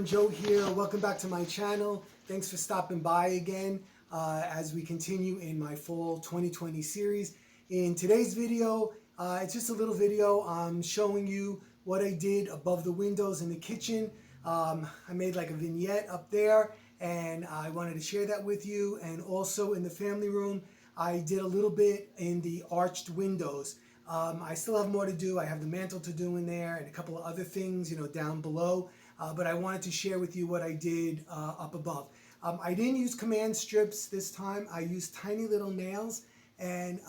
Joe here. Welcome back to my channel. Thanks for stopping by again as we continue in my fall 2020 series. In today's video, it's just a little video showing you what I did above the windows in the kitchen. I made like a vignette up there and I wanted to share that with you. And also in the family room, I did a little bit in the arched windows. I still have more to do. I have the mantle to do in there and a couple of other things, down below. But I wanted to share with you what I did up above. I didn't use command strips this time. I used tiny little nails, and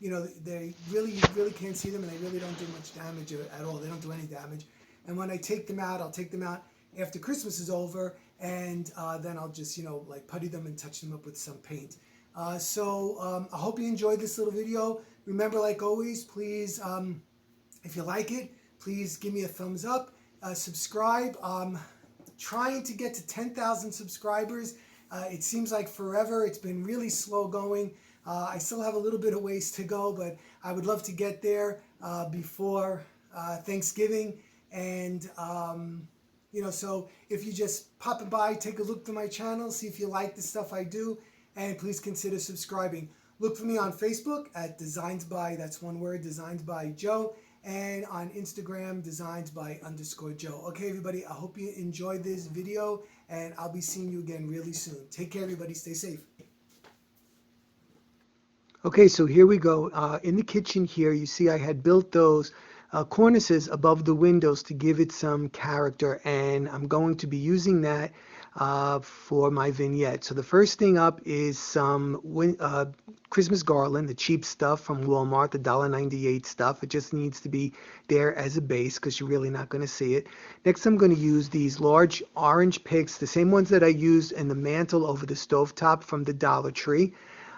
they really, you really can't see them, and they really don't do much damage at all. They don't do any damage. And when I take them out, I'll take them out after Christmas is over, and then I'll just like putty them and touch them up with some paint. So I hope you enjoyed this little video. Remember, like always, please, if you like it, please give me a thumbs up. Subscribe. Trying to get to 10,000 subscribers. It seems like forever. It's been really slow going. I still have a little bit of ways to go, but I would love to get there before Thanksgiving. And so if you just pop by, take a look through my channel, see if you like the stuff I do, and please consider subscribing. Look for me on Facebook at Designs by, that's one word, Designs by Joe. And on Instagram, Designs by _Joe. Okay, everybody, I hope you enjoyed this video, and I'll be seeing you again really soon. Take care, everybody. Stay safe. Okay, so here we go. In the kitchen here, you see I had built those cornices above the windows to give it some character, and I'm going to be using that for my vignette. So the first thing up is some Christmas garland, the cheap stuff from Walmart, the $1.98 stuff. It just needs to be there as a base because you're really not going to see it. Next, I'm going to use these large orange picks, the same ones that I used in the mantle over the stovetop from the Dollar Tree.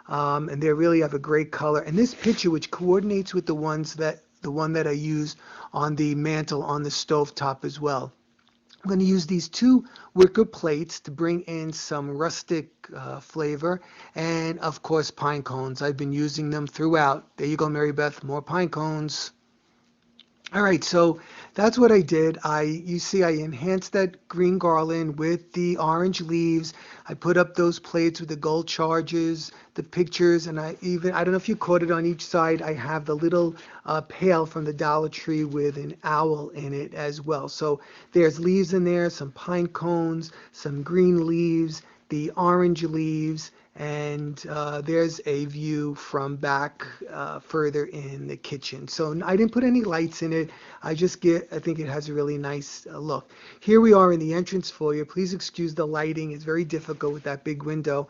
And they really have a great color. And this picture, which coordinates with the one that I used on the mantle on the stovetop as well. I'm going to use these two wicker plates to bring in some rustic flavor, and of course pine cones. I've been using them throughout. There you go, Mary Beth, more pine cones. All right, so that's what I did. You see I enhanced that green garland with the orange leaves. I put up those plates with the gold charges, the pictures, and I don't know if you caught it on each side, I have the little pail from the Dollar Tree with an owl in it as well. So there's leaves in there, some pine cones, some green leaves, the orange leaves, and there's a view from back further in the kitchen. So I didn't put any lights in it. I think it has a really nice look. Here we are in the entrance foyer. Please excuse the lighting. It's very difficult with that big window.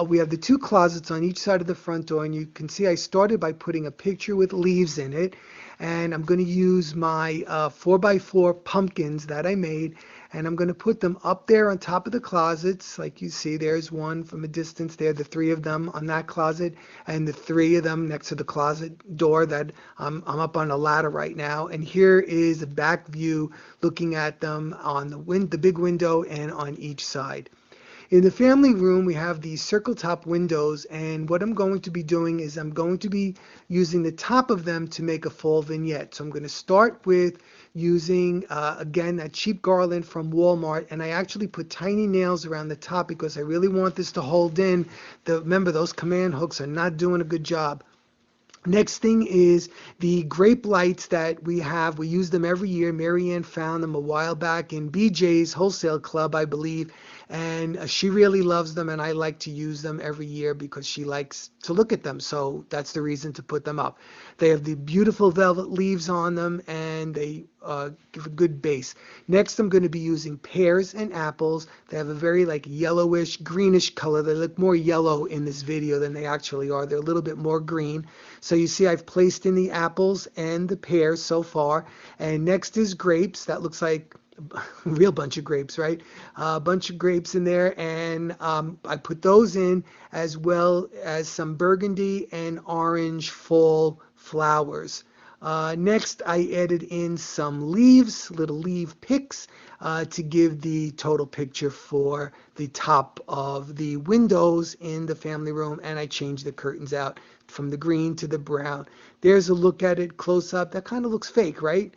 We have the two closets on each side of the front door, and you can see I started by putting a picture with leaves in it. And I'm going to use my 4x4 pumpkins that I made, and I'm going to put them up there on top of the closets. Like you see, there's one from a distance there, the three of them on that closet, and the three of them next to the closet door that I'm up on a ladder right now. And here is a back view looking at them on the big window and on each side. In the family room, we have these circle top windows, and what I'm going to be doing is I'm going to be using the top of them to make a fall vignette. So I'm going to start with using, again, that cheap garland from Walmart, and I actually put tiny nails around the top because I really want this to hold in. Remember, those command hooks are not doing a good job. Next thing is the grape lights that we have. We use them every year. Mary Ann found them a while back in BJ's Wholesale Club, I believe, and she really loves them, and I like to use them every year because she likes to look at them, so that's the reason to put them up. They have the beautiful velvet leaves on them, and they give a good base. Next, I'm going to be using pears and apples. They have a very yellowish, greenish color. They look more yellow in this video than they actually are. They're a little bit more green. So you see I've placed in the apples and the pears so far. And next is grapes. That looks like a real bunch of grapes, right? A bunch of grapes in there, and I put those in as well as some burgundy and orange fall flowers. Next, I added in some leaves, little leaf picks, to give the total picture for the top of the windows in the family room, and I changed the curtains out from the green to the brown. There's a look at it close up. That kind of looks fake, right?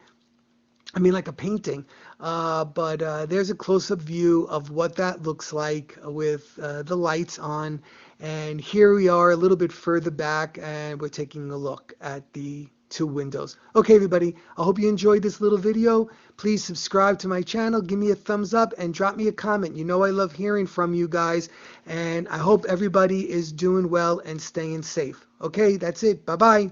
I mean, like a painting. But there's a close-up view of what that looks like with the lights on. And here we are a little bit further back, and we're taking a look at the two windows. Okay, everybody, I hope you enjoyed this little video. Please subscribe to my channel, give me a thumbs up, and drop me a comment. You know I love hearing from you guys, and I hope everybody is doing well and staying safe. Okay, that's it. Bye-bye.